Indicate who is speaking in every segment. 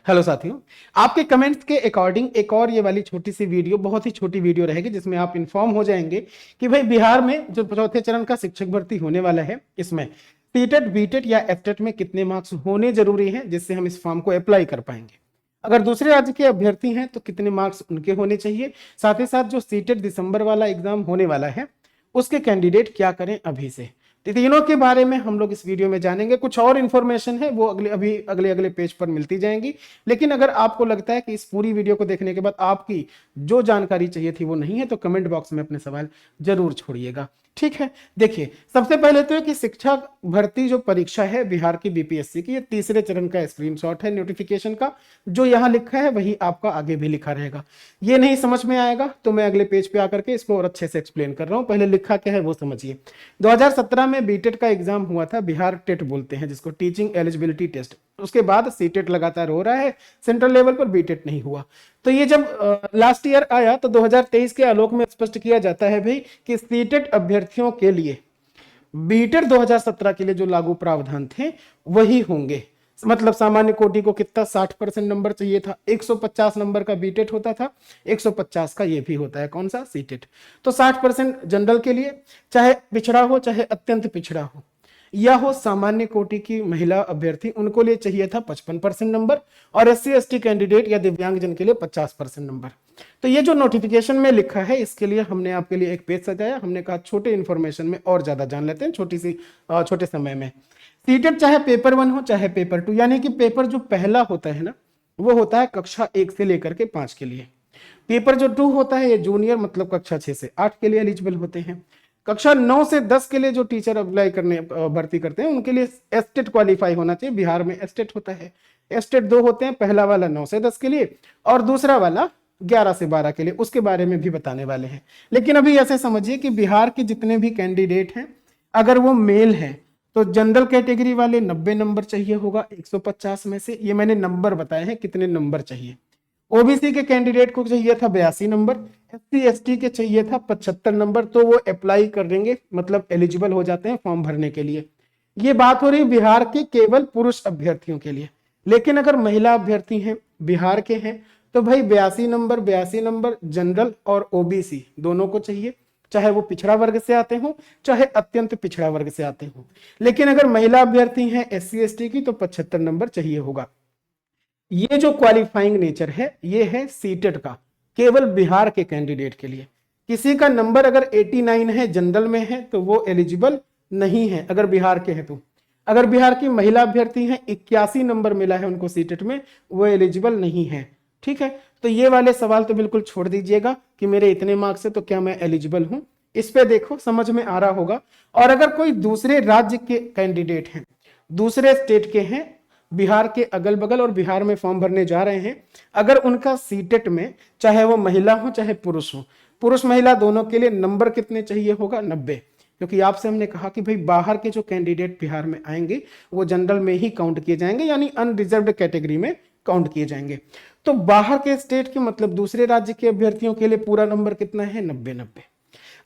Speaker 1: Hello साथियों, आपके comments के अकॉर्डिंग एक और ये वाली छोटी सी वीडियो, बहुत ही छोटी वीडियो रहेगी जिसमें आप इन्फॉर्म हो जाएंगे कि भाई बिहार में जो चौथे चरण का शिक्षक भर्ती होने वाला है, इसमें सीटेट बीटेट या एफटेट में कितने मार्क्स होने जरूरी हैं जिससे हम इस फॉर्म को अप्लाई कर पाएंगे। अगर दूसरे राज्य के अभ्यर्थी हैं तो कितने मार्क्स उनके होने चाहिए, साथ ही साथ जो सीटेट दिसंबर वाला एग्जाम होने वाला है उसके कैंडिडेट क्या करें अभी से। तो तीनों के बारे में हम लोग इस वीडियो में जानेंगे। कुछ और इन्फॉर्मेशन है वो अगले पेज पर मिलती जाएंगी, लेकिन अगर आपको लगता है कि इस पूरी वीडियो को देखने के बाद आपकी जो जानकारी चाहिए थी वो नहीं है तो कमेंट बॉक्स में अपने सवाल जरूर छोड़िएगा। ठीक है, देखिए सबसे पहले तो है कि शिक्षक भर्ती जो परीक्षा है बिहार की बीपीएससी की, ये तीसरे चरण का स्क्रीनशॉट है नोटिफिकेशन का। जो यहाँ लिखा है वही आपका आगे भी लिखा रहेगा। ये नहीं समझ में आएगा तो मैं अगले पेज पे आकर के इसको और अच्छे से एक्सप्लेन कर रहा हूँ। पहले लिखा क्या है वो समझिए। 2017 में बीटेट का एग्जाम हुआ था, बिहार टेट बोलते हैं जिसको, टीचिंग एलिजिबिलिटी टेस्ट। उसके बाद सीटेट लगातार हो रहा है, सेंट्रल लेवल पर बीटेट नहीं हुआ। तो ये जब लास्ट ईयर आया तो 2023 के आलोक में स्पष्ट किया जाता है भाई कि सीटेट अभ्यर्थियों के लिए बीटेट 2017 के लिए जो लागू प्रावधान थे वही होंगे। मतलब सामान्य कोटि को कितना 60% नंबर चाहिए था, 150 नंबर का बीटेट होता था, 150 का ये भी होता है कौन सा, सीटेट। तो 60% जनरल के लिए, चाहे पिछड़ा हो चाहे अत्यंत पिछड़ा हो या हो सामान्य कोटि की महिला अभ्यर्थी, उनको लिए चाहिए था 55% नंबर, और एससी एसटी कैंडिडेट या दिव्यांगजन के लिए 50% नंबर। तो ये जो नोटिफिकेशन में लिखा है इसके लिए हमने आपके लिए एक पेज सजाया। हमने कहा छोटे इंफॉर्मेशन में और ज्यादा जान लेते हैं छोटे समय में। सीटेट चाहे पेपर 1 हो चाहे पेपर 2, यानी कि पेपर जो पहला होता है ना वो होता है कक्षा 1 से लेकर के 5 के लिए। पेपर जो 2 होता है ये जूनियर मतलब कक्षा 6 से 8 के लिए एलिजिबल होते हैं। कक्षा 9 से 10 के लिए जो टीचर अप्लाई करने भर्ती करते हैं उनके लिए एस्टेट क्वालिफाई होना चाहिए। बिहार में एस्टेट होता है। एस्टेट 2 होते हैं, पहला वाला 9 से 10 के लिए और दूसरा वाला 11 से 12 के लिए, उसके बारे में भी बताने वाले हैं। लेकिन अभी ऐसे समझिए कि बिहार के जितने भी कैंडिडेट हैं अगर वो मेल हैं तो जनरल कैटेगरी वाले 90 नंबर चाहिए होगा 150 में से, ये मैंने नंबर बताए हैं कितने नंबर चाहिए। ओबीसी के कैंडिडेट को चाहिए था 82 नंबर, एससी एसटी के चाहिए था 75 नंबर, तो वो अप्लाई कर देंगे, मतलब एलिजिबल हो जाते हैं फॉर्म भरने के लिए। ये बात हो रही बिहार के केवल पुरुष अभ्यर्थियों के लिए। लेकिन अगर महिला अभ्यर्थी हैं बिहार के हैं तो भाई 82 नंबर जनरल और ओबीसी दोनों को चाहिए, चाहे वो पिछड़ा वर्ग से आते हो चाहे अत्यंत पिछड़ा वर्ग से आते हो। लेकिन अगर महिला अभ्यर्थी हैं एससी एसटी की तो 75 नंबर चाहिए होगा। ये जो क्वालिफाइंग नेचर है ये है सीटेट का, केवल बिहार के कैंडिडेट के लिए। किसी का नंबर अगर 89 है जनरल में है तो वो एलिजिबल नहीं है अगर बिहार के हैं तो। अगर बिहार की महिला अभ्यर्थी हैं 81 नंबर मिला है उनको सीटेट में, वो एलिजिबल नहीं है। ठीक है, तो ये वाले सवाल तो बिल्कुल छोड़ दीजिएगा कि मेरे इतने मार्क्स है तो क्या मैं एलिजिबल हूं। इस पे देखो समझ में आ रहा होगा। और अगर कोई दूसरे राज्य के कैंडिडेट हैं, दूसरे स्टेट के हैं, बिहार के अगल बगल और बिहार में फॉर्म भरने जा रहे हैं, अगर उनका सीटेट में चाहे वो महिला हो चाहे पुरुष हो, पुरुष महिला दोनों के लिए नंबर कितने चाहिए होगा, 90। क्योंकि आपसे हमने कहा कि भाई बाहर के जो कैंडिडेट बिहार में आएंगे वो जनरल में ही काउंट किए जाएंगे, यानी अनरिजर्व्ड कैटेगरी में काउंट किए जाएंगे। तो बाहर के स्टेट के मतलब दूसरे राज्य के अभ्यर्थियों के लिए पूरा नंबर कितना है, 90।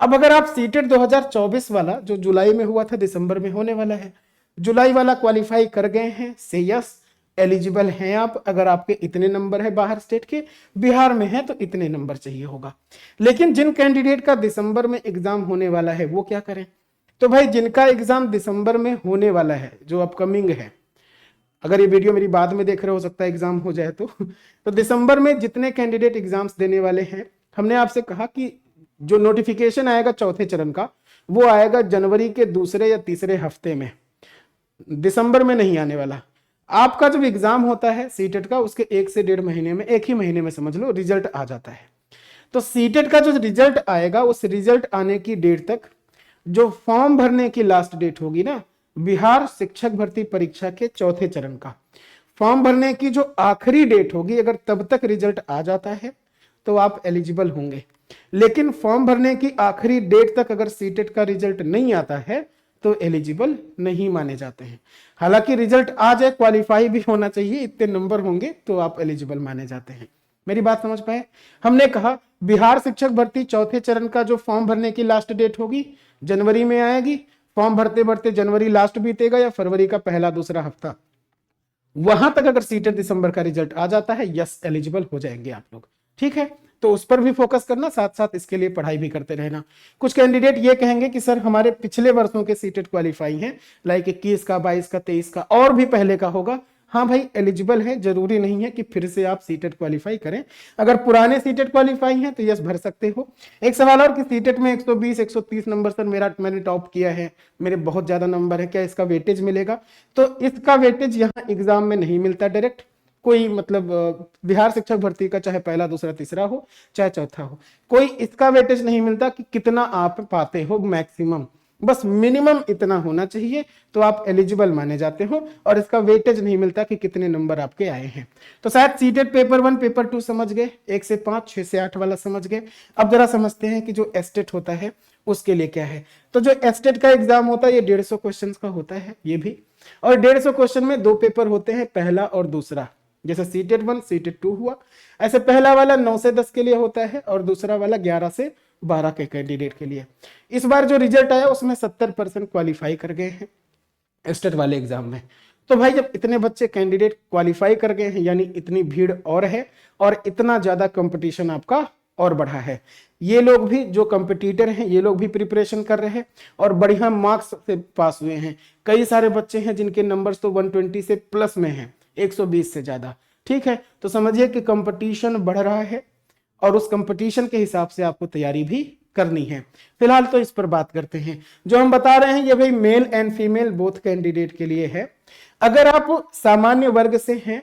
Speaker 1: अब अगर आप सीटेट 2024 वाला जो जुलाई में हुआ था दिसंबर में होने वाला है, जुलाई वाला क्वालिफाई कर गए हैं से यस एलिजिबल हैं आप। अगर आपके इतने नंबर है बाहर स्टेट के, बिहार में है तो इतने नंबर चाहिए होगा। लेकिन जिन कैंडिडेट का दिसंबर में एग्जाम होने वाला है वो क्या करें। तो भाई जिनका एग्जाम दिसंबर में होने वाला है जो अपकमिंग है, अगर ये वीडियो मेरी बाद में देख रहे हो सकता है एग्जाम हो जाए तो दिसंबर में जितने कैंडिडेट एग्जाम्स देने वाले हैं, हमने आपसे कहा कि जो नोटिफिकेशन आएगा चौथे चरण का वो आएगा जनवरी के दूसरे या तीसरे हफ्ते में, दिसंबर में नहीं आने वाला। आपका जब एग्जाम होता है सीटेट का उसके 1 से 1.5 महीने में, 1 ही महीने में समझ लो, रिजल्ट आ जाता है। तो सीटेट का जो रिजल्ट आएगा उस रिजल्ट आने की डेट तक जो फॉर्म भरने की लास्ट डेट होगी ना, बिहार शिक्षक भर्ती परीक्षा के चौथे चरण का फॉर्म भरने की जो आखिरी डेट होगी, अगर तब तक रिजल्ट आ जाता है तो आप एलिजिबल होंगे। लेकिन फॉर्म भरने की आखिरी डेट तक अगर सीटेट का रिजल्ट नहीं आता है तो एलिजिबल नहीं माने जाते हैं। हालांकि रिजल्ट आ जाए, क्वालिफाई भी होना चाहिए, इतने नंबर होंगे तो आप एलिजिबल माने जाते हैं। मेरी बात समझ पाए। हमने कहा बिहार शिक्षक भर्ती चौथे चरण का जो फॉर्म भरने की लास्ट डेट होगी जनवरी में आएगी, फॉर्म भरते भरते जनवरी लास्ट बीतेगा या फरवरी का पहला दूसरा हफ्ता, वहां तक अगर सीटेट दिसंबर का रिजल्ट आ जाता है, यस एलिजिबल हो जाएंगे आप लोग। ठीक है, तो उस पर भी फोकस करना, साथ साथ इसके लिए पढ़ाई भी करते रहना। कुछ कैंडिडेट ये कहेंगे कि सर हमारे पिछले वर्षों के सीटेट क्वालिफाई हैं, लाइक 21 का, 22 का, 23 का, और भी पहले का होगा। हाँ भाई, एलिजिबल है, जरूरी नहीं है कि फिर से आप सीटेट क्वालिफाई करें। अगर पुराने सीटेट क्वालिफाई हैं तो यस भर सकते हो। एक सवाल और कि सीटेट में 120 130 नंबर सर मैंने टॉप किया है, मेरे बहुत ज्यादा नंबर है, क्या इसका वेटेज मिलेगा? तो इसका वेटेज यहाँ एग्जाम में नहीं मिलता डायरेक्ट। कोई मतलब बिहार शिक्षक भर्ती का चाहे पहला, दूसरा, तीसरा हो, चाहे चौथा हो, कोई इसका वेटेज नहीं मिलता कि कितना आप पाते हो मैक्सिमम, बस मिनिमम इतना होना चाहिए तो आप एलिजिबल माने जाते हो, और इसका वेटेज नहीं मिलता कि कितने नंबर आपके आए हैं। तो शायद सीटेट पेपर 1 पेपर 2 समझ गए, 1 से 5, 6 से 8 वाला समझ गए। अब जरा समझते हैं कि जो एस्टेट होता है उसके लिए क्या है। तो जो एस्टेट का एग्जाम होता है ये 150 क्वेश्चन का होता है ये भी, और 150 क्वेश्चन में 2 पेपर होते हैं, पहला और दूसरा। जैसे सीटेट 1 सीटेट 2 हुआ, ऐसे पहला वाला 9 से 10 के लिए होता है और दूसरा वाला 11 से 12 के कैंडिडेट के लिए। इस बार जो रिजल्ट आया उसमें 70% क्वालिफाई कर गए हैं स्टेट वाले एग्जाम में। तो भाई जब इतने बच्चे कैंडिडेट क्वालिफाई कर गए हैं, यानी इतनी भीड़ और है, और इतना ज्यादा कंपटीशन आपका और बढ़ा है। ये लोग भी जो कंपटीटर हैं ये लोग भी प्रिपरेशन कर रहे हैं और बढ़िया मार्क्स से पास हुए हैं। कई सारे बच्चे हैं जिनके नंबर्स तो 120 से प्लस में हैं, 120 से ज्यादा। ठीक है, तो समझिए कि कंपटीशन बढ़ रहा है और उस कंपटीशन के हिसाब से आपको तैयारी भी करनी है। फिलहाल तो इस पर बात करते हैं। जो हम बता रहे हैं ये भाई male and female both candidate के लिए है। अगर आप सामान्य वर्ग से हैं,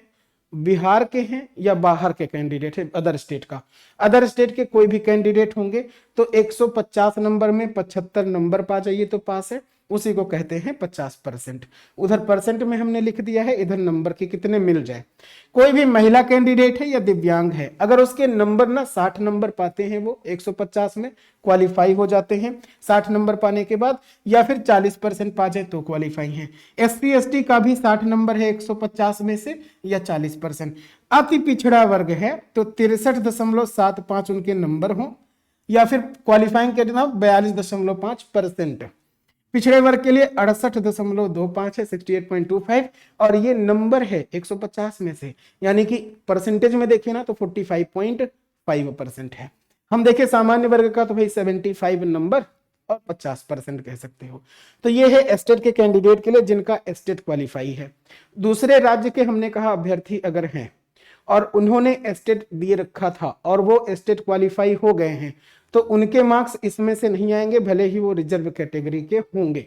Speaker 1: बिहार के हैं या बाहर के कैंडिडेट है, अदर स्टेट का, अदर स्टेट के कोई भी कैंडिडेट होंगे तो 150 नंबर में 75 नंबर पा जाइए तो पास है, उसी को कहते हैं 50%। उधर परसेंट में हमने लिख दिया है, इधर नंबर के कितने मिल जाए। कोई भी महिला कैंडिडेट है या दिव्यांग है, अगर उसके नंबर ना 60 नंबर पाते हैं, वो 150 में क्वालिफाई हो जाते हैं 60 नंबर पाने के बाद, या फिर 40% पा जाए तो क्वालिफाई है। SC ST का भी 60 नंबर है 150 में से, या 40%। अति पिछड़ा वर्ग है तो 63.75 उनके नंबर हो, या फिर क्वालिफाइंग के जनाब 42.5%। पिछड़े वर्ग के लिए 68.25 है, 68.25, और ये नंबर है 150 में से, यानी कि परसेंटेज में देखिए ना तो 45.5% है। हम देखें सामान्य वर्ग का तो भाई 75 नंबर और 50% कह सकते हो। तो ये है एस्टेट के कैंडिडेट के लिए जिनका एस्टेट क्वालिफाई है। दूसरे राज्य के हमने कहा अभ्यर्थी अगर हैं और उन्होंने एस्टेट दिए रखा था और वो एस्टेट क्वालिफाई हो गए हैं, तो उनके मार्क्स इसमें से नहीं आएंगे, भले ही वो रिजर्व कैटेगरी के होंगे।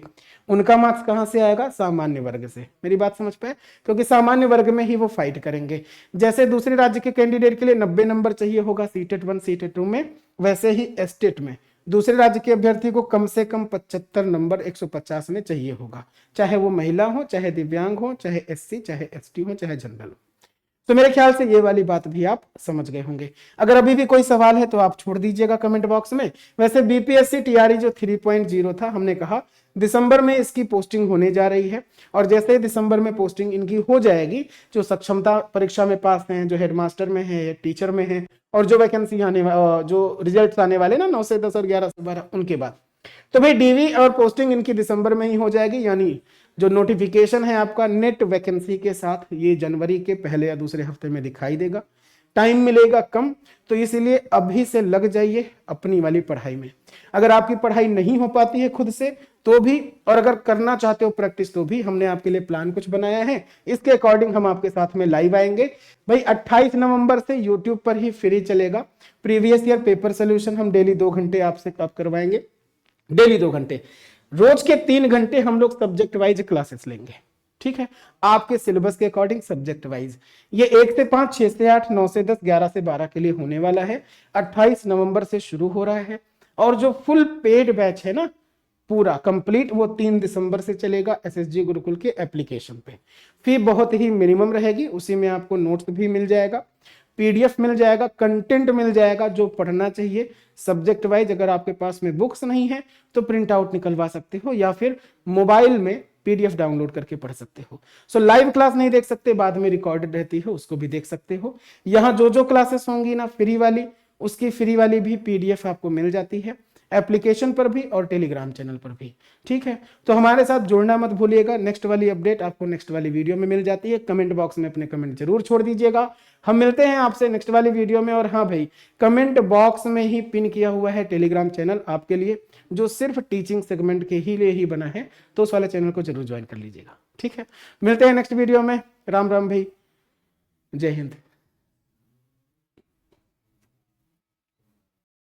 Speaker 1: उनका मार्क्स कहां से आएगा? सामान्य वर्ग से। मेरी बात समझ पाए? क्योंकि सामान्य वर्ग में ही वो फाइट करेंगे। जैसे दूसरे राज्य के कैंडिडेट के लिए 90 नंबर चाहिए होगा सीटेट 1 सीटेट 2 में, वैसे ही एस्टेट में दूसरे राज्य के अभ्यर्थी को कम से कम 75 नंबर 150 में चाहिए होगा, चाहे वो महिला हो, चाहे दिव्यांग हो, चाहे SC, चाहे ST हो, चाहे जनरल हो। तो मेरे ख्याल से ये वाली बात भी आप समझ गए होंगे। अगर अभी भी कोई सवाल है तो आप छोड़ दीजिएगा कमेंट बॉक्स में। वैसे BPSC TRE जो 3.0 था, हमने कहा दिसंबर में इसकी पोस्टिंग होने जा रही है, और जैसे ही दिसंबर में पोस्टिंग इनकी हो जाएगी, जो सक्षमता परीक्षा में पास हैं, जो हेडमास्टर में है, टीचर में है, और जो वैकेंसी आने जो रिजल्ट आने वाले ना 9 से 10 और 11 से 12 उनके बाद, तो भाई DV और पोस्टिंग इनकी दिसंबर में ही हो जाएगी। यानी जो नोटिफिकेशन है आपका नेट वैकेंसी के साथ, ये जनवरी के पहले या दूसरे हफ्ते में दिखाई देगा। टाइम मिलेगा कम, तो इसलिए अभी से लग जाइए अपनी वाली पढ़ाई में। अगर आपकी पढ़ाई नहीं हो पाती है खुद से तो भी, और अगर करना चाहते हो प्रैक्टिस तो भी, हमने आपके लिए प्लान कुछ बनाया है, इसके अकॉर्डिंग हम आपके साथ में लाइव आएंगे। भाई 28 नवंबर से यूट्यूब पर ही फ्री चलेगा प्रीवियस ईयर पेपर सोल्यूशन। हम डेली 2 घंटे आपसे करवाएंगे, डेली 2 घंटे, रोज के 3 घंटे हम लोग सब्जेक्ट वाइज क्लासेस लेंगे। ठीक है, आपके सिलेबस के अकॉर्डिंग सब्जेक्ट वाइज। ये 1 से 5, 6 से 8, 9 से 10, 11 से 12 के लिए होने वाला है। 28 नवंबर से शुरू हो रहा है, और जो फुल पेड बैच है ना पूरा कंप्लीट, वो 3 दिसंबर से चलेगा SSG गुरुकुल के एप्लीकेशन पे। फी बहुत ही मिनिमम रहेगी, उसी में आपको नोट्स भी मिल जाएगा, PDF मिल जाएगा, कंटेंट मिल जाएगा जो पढ़ना चाहिए सब्जेक्ट वाइज। अगर आपके पास में बुक्स नहीं है तो प्रिंट आउट निकलवा सकते हो, या फिर मोबाइल में PDF डाउनलोड करके पढ़ सकते हो। सो लाइव क्लास नहीं देख सकते, बाद में रिकॉर्डेड रहती है, उसको भी देख सकते हो। यहाँ जो क्लासेस होंगी ना फ्री वाली, उसकी फ्री वाली भी PDF आपको मिल जाती है। एप्लीकेशन पर भी और टेलीग्राम चैनल पर भी। ठीक है, तो हमारे साथ जुड़ना मत भूलिएगा। नेक्स्ट वाली अपडेट आपको नेक्स्ट वाली वीडियो में मिल जाती है। कमेंट बॉक्स में अपने कमेंट जरूर छोड़ दीजिएगा। हम मिलते हैं आपसे नेक्स्ट वाली वीडियो में। और हाँ भाई, कमेंट बॉक्स में ही पिन किया हुआ है टेलीग्राम चैनल आपके लिए, जो सिर्फ टीचिंग सेगमेंट के ही लिए ही बना है, तो उस वाले चैनल को जरूर ज्वाइन कर लीजिएगा। ठीक है, मिलते हैं नेक्स्ट वीडियो में। राम राम भाई, जय हिंद।